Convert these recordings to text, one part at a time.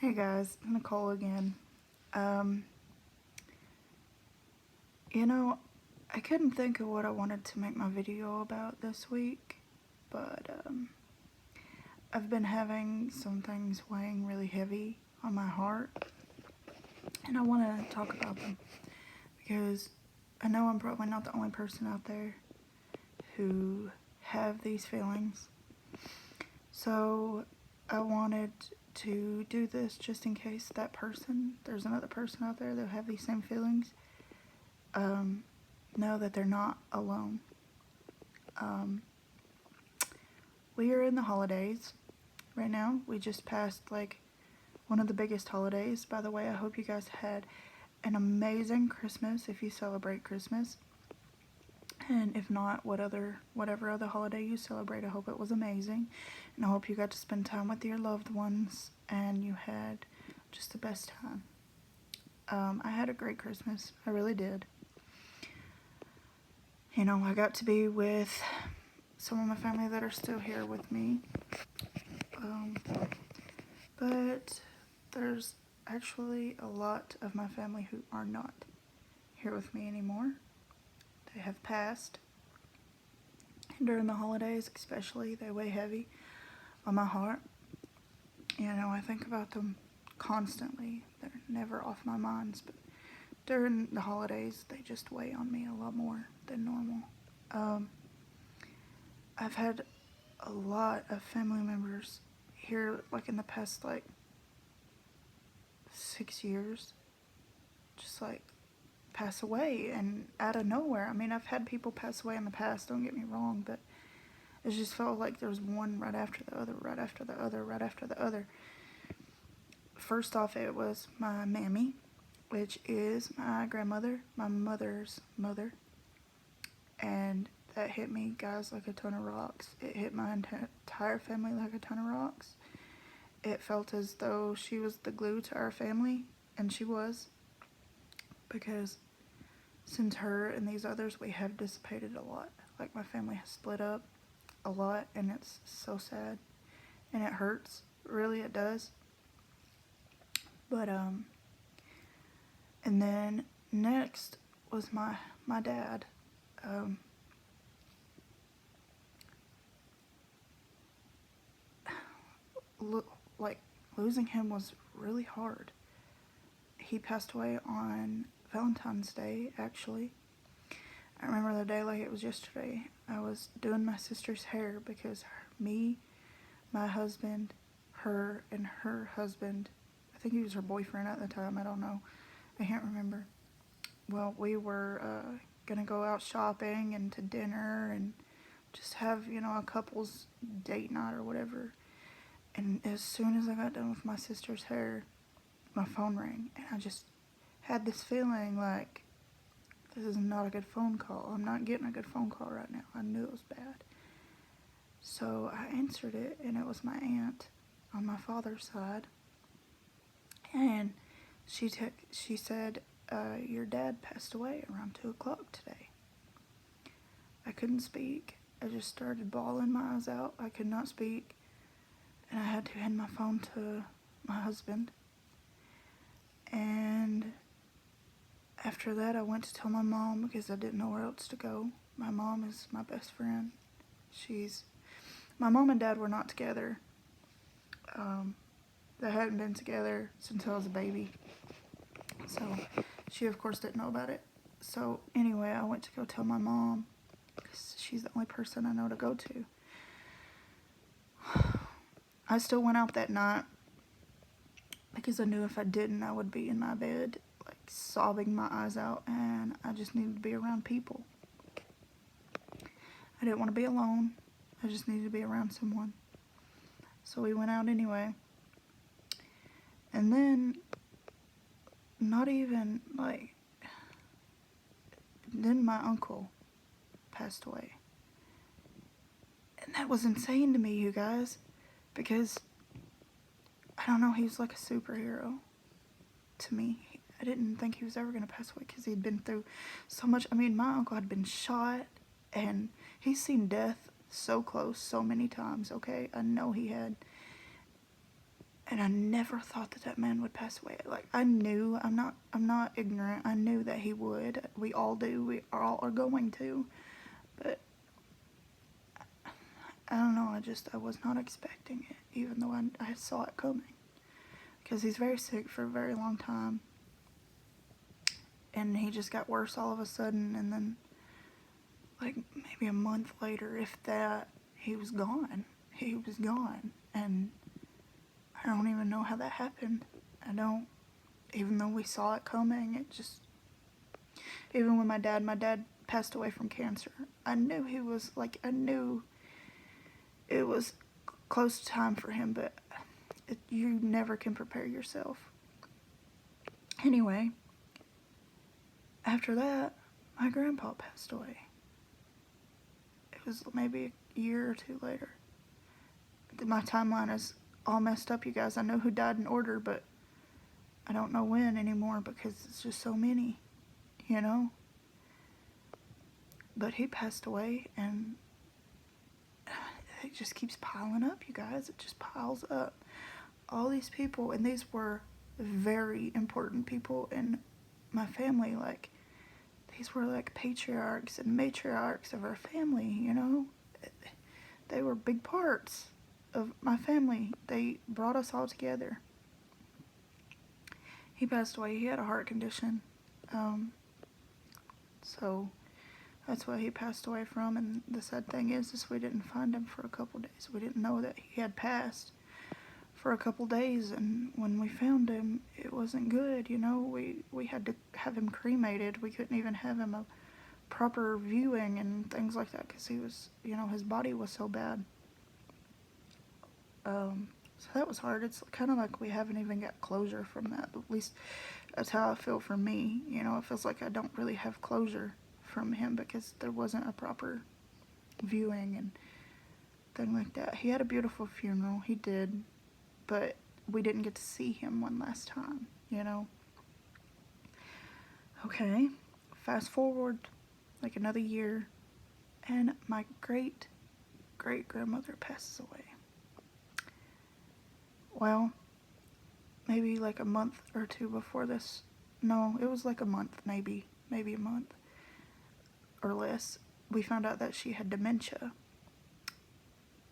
Hey guys, Nicole again. Um, you know, I couldn't think of what I wanted to make my video about this week, but I've been having some things weighing really heavy on my heart, and I want to talk about them because I know I'm probably not the only person out there who have these feelings. So I wanted to do this just in case there's another person out there that have these same feelings. Know that they're not alone. Um, we are in the holidays right now. We just passed one of the biggest holidays. By the way, I hope you guys had an amazing Christmas if you celebrate Christmas. And if not, whatever other holiday you celebrate, I hope it was amazing. And I hope you got to spend time with your loved ones and you had just the best time. I had a great Christmas. I really did. You know, I got to be with some of my family that are still here with me. But there's actually a lot of my family who are not here with me anymore. They have passed. And during the holidays especially, they weigh heavy on my heart. You know, I think about them constantly. They're never off my mind, but during the holidays, they just weigh on me a lot more than normal. I've had a lot of family members here, in the past, 6 years, just, pass away, and out of nowhere. I mean, I've had people pass away in the past, don't get me wrong, but it just felt like there was one right after the other, right after the other, right after the other. First off, it was my mammy, which is my grandmother, my mother's mother, and that hit me, guys, like a ton of rocks. It hit my entire family like a ton of rocks. It felt as though she was the glue to our family, and she was, because since her and these others, we have dissipated a lot. Like, my family has split up a lot, and it's so sad, and it hurts. Really, it does. But, and then next was my dad. Losing him was really hard. He passed away on Valentine's Day, actually. I remember the day like it was yesterday. I was doing my sister's hair because me, my husband, her, and her husband, I think he was her boyfriend at the time, I don't know, I can't remember. Well, we were gonna go out shopping and to dinner and just have, a couple's date night or whatever. And as soon as I got done with my sister's hair, my phone rang, and I just had this feeling like, this is not a good phone call. I'm not getting a good phone call right now. I knew it was bad. So I answered it, and it was my aunt on my father's side. And she said, your dad passed away around 2 o'clock today. I couldn't speak. I just started bawling my eyes out. I could not speak. And I had to hand my phone to my husband. And after that, I went to tell my mom because I didn't know where else to go. My mom is my best friend. My mom and dad were not together. They hadn't been together since I was a baby. So she, of course, didn't know about it. So anyway, I went to go tell my mom because she's the only person I know to go to. I still went out that night because I knew if I didn't, I would be in my bed, sobbing my eyes out, and I just needed to be around people. I didn't want to be alone. I just needed to be around someone. So we went out anyway. And then, then my uncle passed away. And that was insane to me, you guys, because, I don't know, he was like a superhero to me. I didn't think he was ever going to pass away because he'd been through so much. I mean, my uncle had been shot, and he's seen death so close so many times, okay? I know he had. And I never thought that that man would pass away. Like, I knew, I'm not ignorant. I knew that he would. We all do. We all are going to. But I don't know. I was not expecting it, even though I saw it coming. Because he's very sick for a very long time. And he just got worse all of a sudden. And then, like, maybe a month later, if that, he was gone. He was gone. And I don't even know how that happened. I don't. Even though we saw it coming, it just... Even when my dad passed away from cancer, I knew he was, like, I knew it was close to time for him, but you never can prepare yourself. Anyway, after that, my grandpa passed away. It was maybe a year or two later. My timeline is all messed up, you guys. I know who died in order, but I don't know when anymore because it's just so many, you know? But he passed away, and it just keeps piling up, you guys. It just piles up. All these people, and these were very important people in my family. Like, these were like patriarchs and matriarchs of our family, you know? They were big parts of my family. They brought us all together. He passed away. He had a heart condition. So that's what he passed away from. And the sad thing is we didn't find him for a couple days. We didn't know that he had passed for a couple days. And when we found him, it wasn't good. You know, we had to have him cremated. We couldn't even have him a proper viewing and things like that because he was, you know, his body was so bad. So that was hard. It's kind of like we haven't even got closure from that. At least that's how I feel for me. You know, it feels like I don't really have closure from him because there wasn't a proper viewing and thing like that. He had a beautiful funeral. He did. But we didn't get to see him one last time, you know. Okay. Fast forward like another year and my great-great-grandmother passes away. Well, maybe like a month or two before this. No, it was like a month, maybe a month or less. We found out that she had dementia,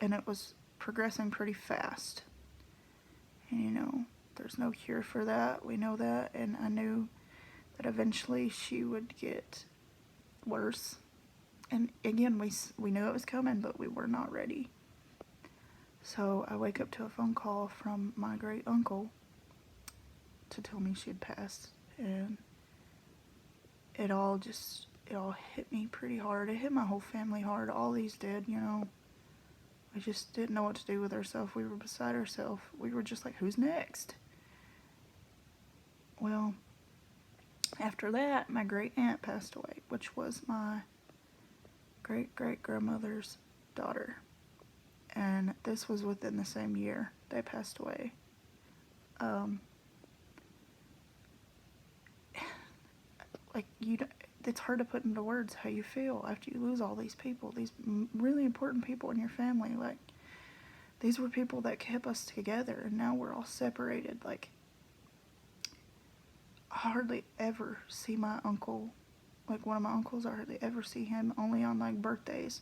and it was progressing pretty fast. And you know, there's no cure for that. We know that, and I knew that eventually she would get worse. And again, we knew it was coming, but we were not ready. So I wake up to a phone call from my great uncle to tell me she had passed, and it all hit me pretty hard. It hit my whole family hard. All these did, you know. We just didn't know what to do with ourselves. We were beside ourselves. We were just like, who's next? Well, after that, my great aunt passed away, which was my great-great-grandmother's daughter. And this was within the same year they passed away. Like, it's hard to put into words how you feel after you lose all these people, these really important people in your family. Like, these were people that kept us together, and now we're all separated. Like, I hardly ever see my uncle, like one of my uncles. I hardly ever see him, only on like birthdays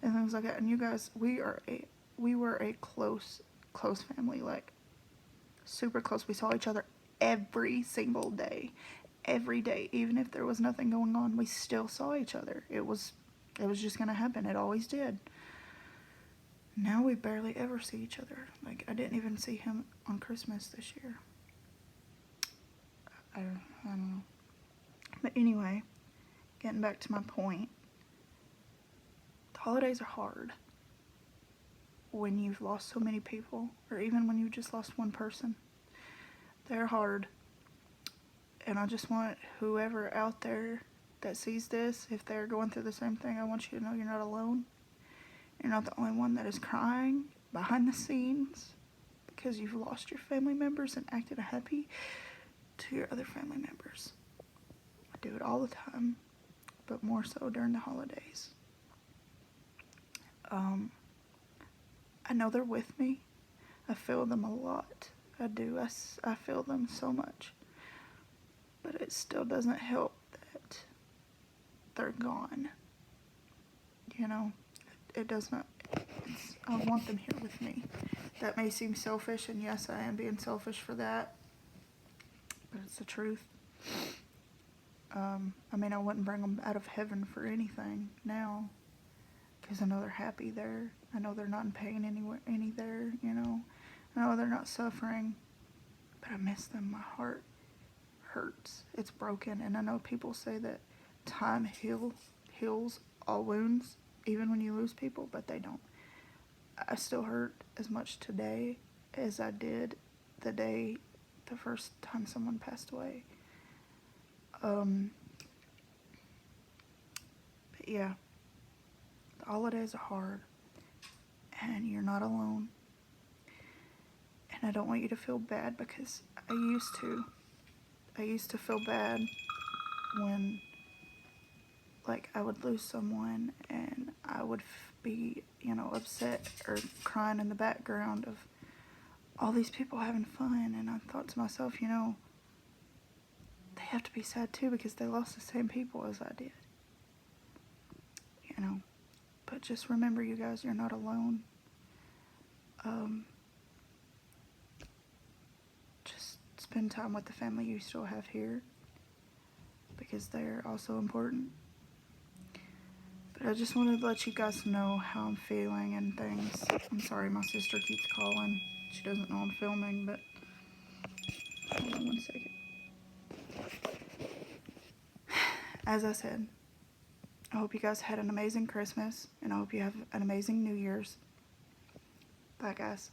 and things like that. And you guys, we were a close family, like super close. We saw each other every single day, every day. Even if there was nothing going on, we still saw each other. It was just gonna happen. It always did. Now we barely ever see each other. Like, I didn't even see him on Christmas this year. I don't know. But anyway, getting back to my point, the holidays are hard when you've lost so many people, or even when you just lost one person. They're hard. And I just want whoever out there that sees this, if they're going through the same thing, I want you to know you're not alone. You're not the only one that is crying behind the scenes because you've lost your family members and acted happy to your other family members. I do it all the time, but more so during the holidays. I know they're with me. I feel them a lot. I do. I feel them so much. But it still doesn't help that they're gone. You know, it does not. I want them here with me. That may seem selfish, and yes, I am being selfish for that. But it's the truth. I mean, I wouldn't bring them out of heaven for anything now. Because I know they're happy there. I know they're not in pain any there, you know. I know they're not suffering. But I miss them. My heart hurts. It's broken. And I know people say that time heals all wounds, even when you lose people, but they don't. I still hurt as much today as I did the first time someone passed away. But yeah, the holidays are hard, and you're not alone. And I don't want you to feel bad, because I used to. I used to feel bad when, like, I would lose someone and I would be, you know, upset or crying in the background of all these people having fun. And I thought to myself, you know, they have to be sad too, because they lost the same people as I did. You know, but just remember, you guys, you're not alone. Just spend time with the family you still have here, because they're also important. But I just wanted to let you guys know how I'm feeling and things. I'm sorry my sister keeps calling. She doesn't know I'm filming, but hold on one second. As I said, I hope you guys had an amazing Christmas, and I hope you have an amazing New Year's. Bye, guys.